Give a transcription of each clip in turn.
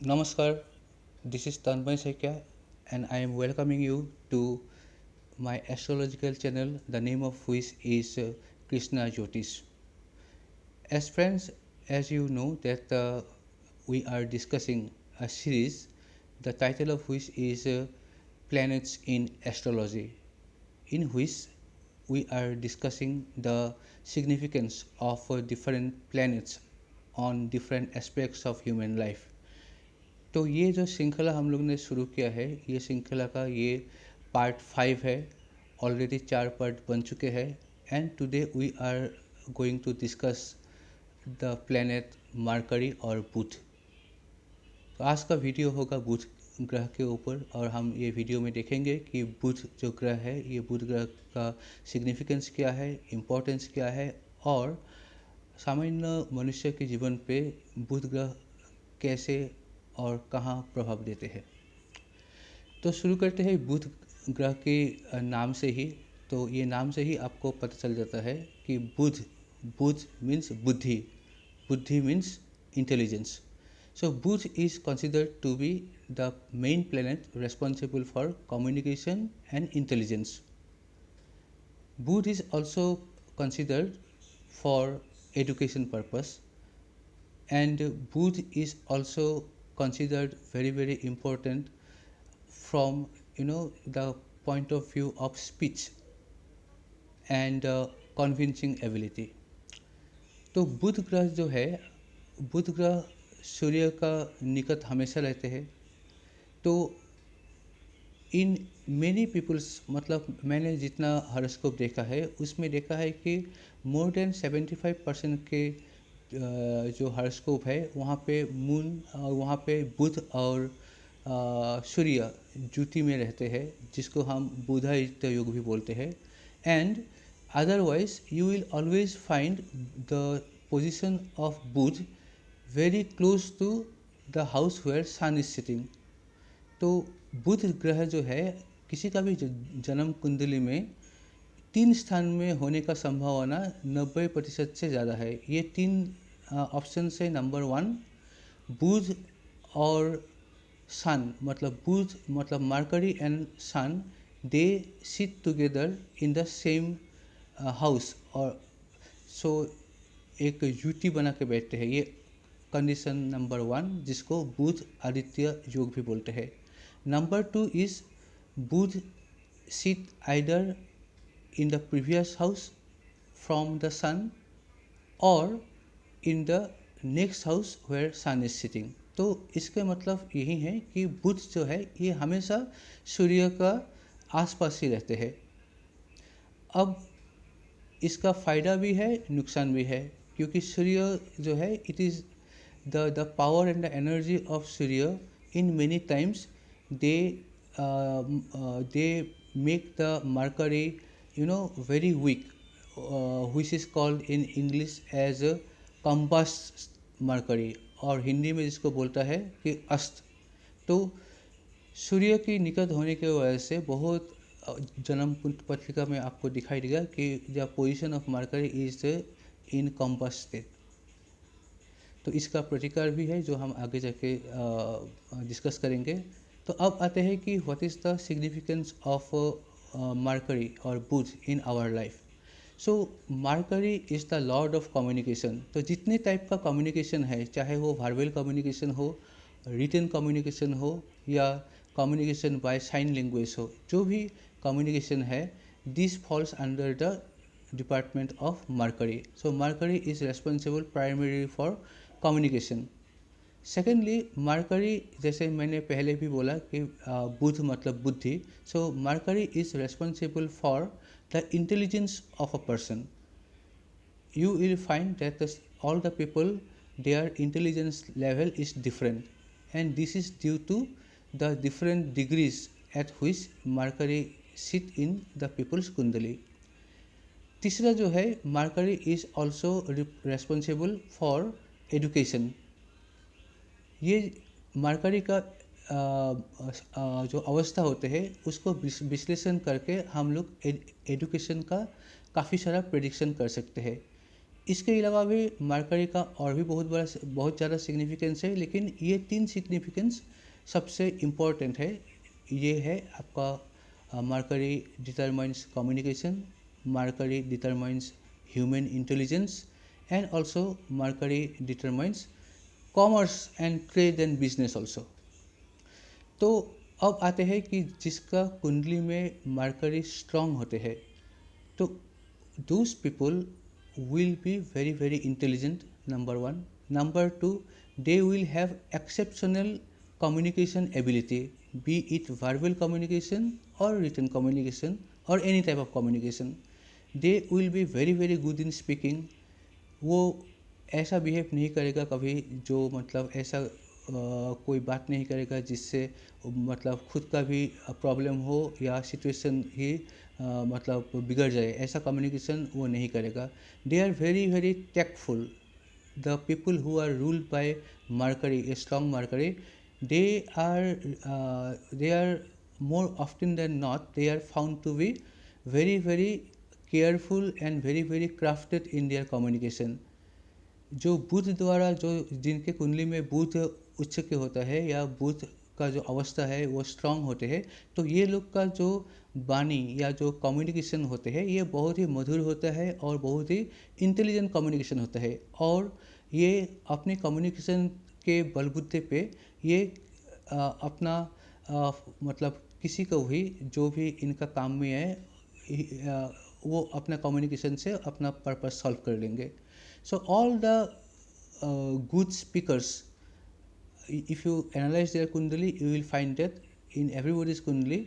Namaskar, this is Tanmay Sekya, and I am welcoming you to my astrological channel, the name of which is Krishna Jyotish. As friends, as you know that we are discussing a series, the title of which is Planets in Astrology, in which we are discussing the significance of different planets on different aspects of human life. तो ये जो श्रृंखला हम लोग ने शुरू किया है, ये श्रृंखला का ये पार्ट 5 है। ऑलरेडी 4 पार्ट बन चुके हैं and today we are going to discuss the planet Mercury और बुध। तो आज का वीडियो होगा बुध ग्रह के ऊपर और हम ये वीडियो में देखेंगे कि बुध जो ग्रह है, ये बुध ग्रह का सिग्निफिकेंस क्या है, इम्पोर्टेंस क्या है और सामान्य मनुष्य के जीवन पे बुध ग्रह कैसे और कहाँ प्रभाव देते हैं। तो शुरू करते हैं बुध ग्रह के नाम से ही। तो ये नाम से ही आपको पता चल जाता है कि बुध, बुध मीन्स बुद्धि, बुद्धि means intelligence. So Buddha is considered to be the main planet responsible for communication and intelligence. Buddha is also considered for education purpose, and Buddha is also considered very important from the point of view of speech and convincing ability. तो बुध ग्रह जो है, बुध ग्रह सूर्य का निकट हमेशा रहते हैं। तो इन मेनी पीपल्स, मतलब मैंने जितना हॉरोस्कोप देखा है उसमें देखा है कि मोर देन 75% के जो हॉरोस्कोप है वहाँ पे मून और वहाँ पे बुध और सूर्य जुति में रहते हैं, जिसको हम बुधायुक्त योग भी बोलते हैं। And otherwise you will always find the position of Budh very close to the house where sun is sitting. तो बुध ग्रह जो है किसी का भी जन्म कुंडली में 3 स्थान में होने का संभावना 90% से ज़्यादा है। ये 3 ऑप्शन से नंबर 1 बुध और सन, मतलब बुध मतलब Mercury and sun, they sit together in the same house, और सो एक युति बना के बैठते हैं। ये कंडीशन नंबर 1, जिसको बुध आदित्य योग भी बोलते हैं। Number 2 is Budh sit either in the previous house from the sun और in the next house where sun is sitting. तो इसका मतलब यही है कि बुध जो है ये हमेशा सूर्य का आसपास ही रहते हैं। अब इसका फ़ायदा भी है, नुकसान भी है, क्योंकि सूर्य जो है it is the power and the energy of Surya in many times they make the Mercury very weak, which is called in English as a combust Mercury, और हिंदी में जिसको बोलता है कि अस्त। तो सूर्य की निकट होने की वजह से बहुत जन्म पत्रिका में आपको दिखाई देगा कि the position of Mercury is in combust state. तो इसका प्रतिकार भी है जो हम आगे जाके डिस्कस करेंगे। तो अब आते हैं कि what is the significance of Mercury और Budh in our life. So Mercury is the lord of communication. तो जितने टाइप का कम्युनिकेशन है, चाहे वो वर्बल कम्युनिकेशन हो, रिटन कम्युनिकेशन हो या कम्युनिकेशन बाय साइन लैंग्वेज हो, जो भी कम्युनिकेशन है, this falls under the department of Mercury. So Mercury is responsible primary for communication. Secondly Mercury, जैसे मैंने पहले भी बोला कि बुध मतलब बुद्धि, so Mercury is responsible for the intelligence of a person. you will find that all the people, their intelligence level is different, and this is due to the different degrees at which Mercury sit in the people's kundali. तीसरा जो है, mercury is also responsible for education. ये mercury का जो अवस्था होते हैं उसको विश्लेषण करके हम लोग एजुकेशन का काफ़ी सारा प्रेडिक्शन कर सकते हैं। इसके अलावा भी मरकरी का और भी बहुत ज़्यादा सिग्निफिकेंस है, लेकिन ये 3 सिग्निफिकेंस सबसे इम्पोर्टेंट है। ये है आपका mercury determines communication, mercury determines human intelligence, and also mercury determines commerce and trade and business also. तो अब आते हैं कि जिसका कुंडली में मरकरी स्ट्रांग होते हैं, तो those people will be very very intelligent, number one. Number two, they will have exceptional communication ability, be it verbal communication or written communication or any type of communication. They will be very very good in speaking. वो ऐसा behave नहीं करेगा कभी जो मतलब ऐसा कोई बात नहीं करेगा जिससे मतलब खुद का भी प्रॉब्लम हो या सिचुएशन ही मतलब बिगड़ जाए, ऐसा कम्युनिकेशन वो नहीं करेगा। They are very very tactful. the people who are ruled by Mercury, a strong Mercury, they are more often than not they are found to be very very careful and very very crafted in their communication. जो बुध द्वारा जो जिनके कुंडली में बुध उच्च के होता है या बुध का जो अवस्था है वो स्ट्रांग होते हैं, तो ये लोग का जो वाणी या जो कम्युनिकेशन होते हैं ये बहुत ही मधुर होता है और बहुत ही इंटेलिजेंट कम्युनिकेशन होता है। और ये अपने कम्युनिकेशन के बलबूते पे ये अपना मतलब किसी को भी जो भी इनका काम में है वो अपना कम्युनिकेशन से अपना पर्पस सॉल्व कर लेंगे। So all the good speakers, if you analyze their kundali, you will find that in everybody's kundali,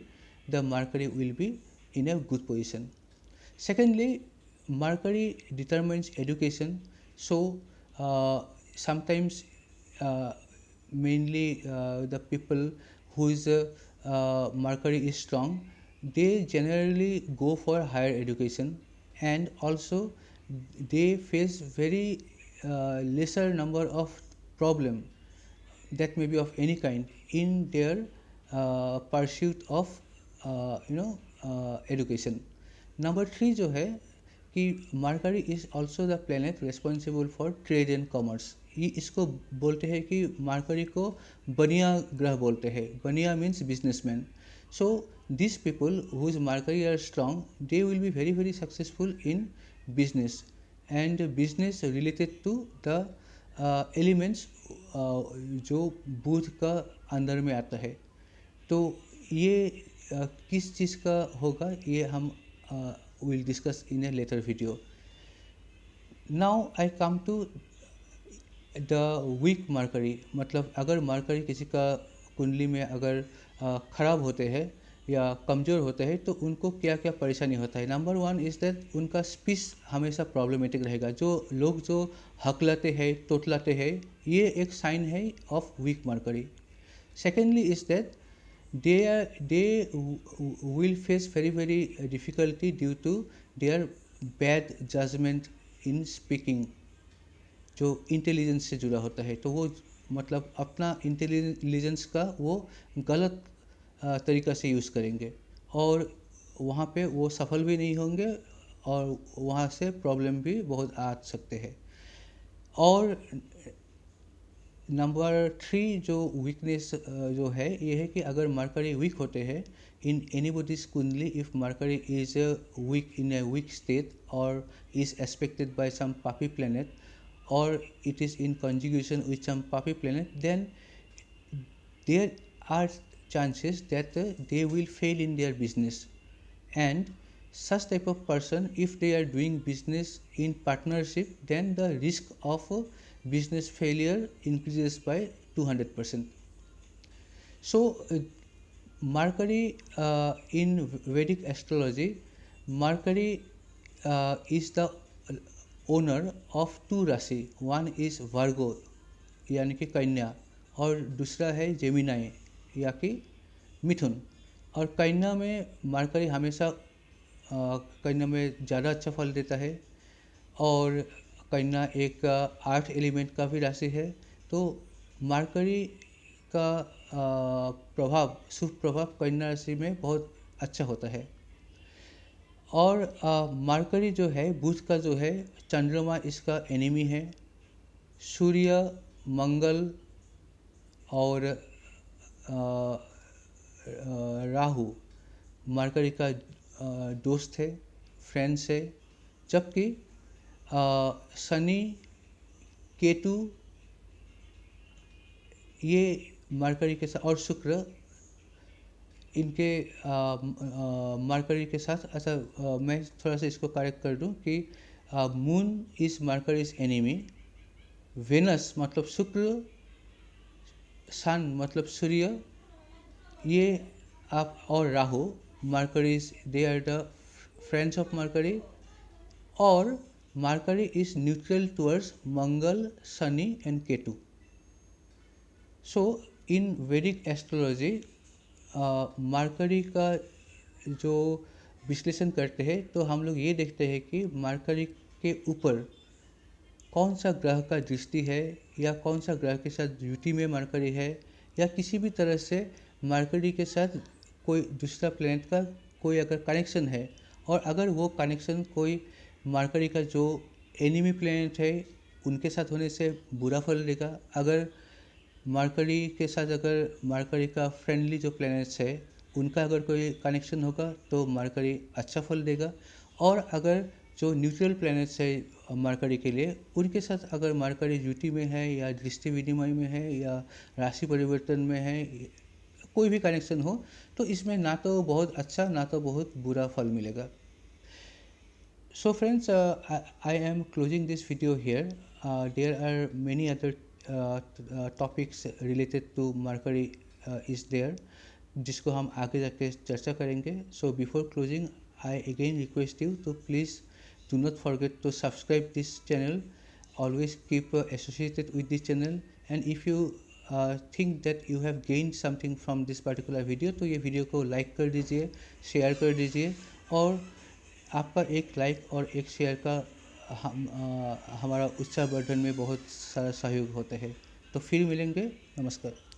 the Mercury will be in a good position. Secondly, Mercury determines education. So sometimes mainly the people whose Mercury is strong, they generally go for higher education, and also they face very lesser number of problem that may be of any kind in their pursuit of education. Number 3 जो है कि mercury is also the planet responsible for trade and commerce. ये इसको बोलते हैं कि mercury को बनिया ग्रह बोलते हैं। Baniya means businessman. So this people whose Mercury are strong, they will be very very successful in business and business related to the elements जो बुध का अंदर में आता है। तो ये किस चीज़ का होगा ये हम will discuss in a later video. Now I come to the weak Mercury, मतलब अगर मरकरी किसी का कुंडली में अगर ख़राब होते हैं या कमज़ोर होते हैं तो उनको क्या क्या परेशानी होता है। नंबर 1 इज़ दैट उनका स्पीच हमेशा प्रॉब्लमेटिक रहेगा। जो लोग जो हकलाते हैं तोतलाते हैं ये एक साइन है of weak Mercury. Secondly is that they will face very very difficulty due to their bad judgment in speaking, जो इंटेलिजेंस से जुड़ा होता है। तो वो मतलब अपना इंटेलिजेंस का वो गलत तरीक़ा से यूज़ करेंगे और वहाँ पे वो सफल भी नहीं होंगे और वहाँ से प्रॉब्लम भी बहुत आ सकते हैं। और नंबर 3 जो वीकनेस जो है ये है कि अगर मरकरी वीक होते हैं in anybody's kundli, if Mercury is weak in a weak state और इज़ एक्सपेक्टेड बाय सम पापी planet or it is in conjugation with some papi planet, then there are chances that they will fail in their business. And such type of person, if they are doing business in partnership, then the risk of business failure increases by 200%. So Mercury in Vedic astrology, Mercury is the owner of 2 राशि। One is Virgo यानी कि कन्या और दूसरा है Gemini या कि मिथुन। और कन्या में मरकरी हमेशा कन्या में ज़्यादा अच्छा फल देता है और कन्या एक 8 एलिमेंट का भी राशि है। तो मरकरी का प्रभाव शुभ प्रभाव कन्या राशि में बहुत अच्छा होता है। और मरकरी जो है बुध का जो है चंद्रमा इसका एनिमी है। सूर्य, मंगल और राहु मरकरी का दोस्त है, फ्रेंड्स है। जबकि शनि, केतु ये मरकरी के साथ और शुक्र इनके मरकरी के साथ अच्छा मैं थोड़ा सा इसको करेक्ट कर दूं कि moon is Mercury's enemy, Venus मतलब शुक्र, सन मतलब सूर्य, ये आप और Rahu Mercury's they are the friends of Mercury. और Mercury is neutral towards Mangal, Shani and Ketu. So in Vedic astrology mercury का जो विश्लेषण करते हैं तो हम लोग ये देखते हैं कि मरकरी के ऊपर कौन सा ग्रह का दृष्टि है या कौन सा ग्रह के साथ यूटी में मरकरी है या किसी भी तरह से मरकरी के साथ कोई दूसरा प्लैनेट का कोई अगर कनेक्शन है और अगर वो कनेक्शन कोई मरकरी का जो एनिमी प्लैनेट है उनके साथ होने से बुरा फल देगा। अगर मरकरी के साथ अगर मरकरी का फ्रेंडली जो प्लैनेट्स है उनका अगर कोई कनेक्शन होगा तो मरकरी अच्छा फल देगा। और अगर जो न्यूट्रल प्लैनेट्स है मरकरी के लिए उनके साथ अगर मरकरी यूटी में है या दृष्टि विनिमय में है या राशि परिवर्तन में है, कोई भी कनेक्शन हो तो इसमें ना तो बहुत अच्छा ना तो बहुत बुरा फल मिलेगा। So friends, I am closing this video here. There are many other topics related to Mercury is there, जिसको हम आगे जाके चर्चा करेंगे. So before closing, I again request you to please do not forget to subscribe this channel. Always keep associated with this channel. And if you think that you have gained something from this particular video, तो ये video को like कर दीजिए, share कर दीजिए। और आपका एक लाइक और एक शेयर का हमारा उत्साह वर्धन में बहुत सारा सहयोग होता है। तो फिर मिलेंगे। नमस्कार।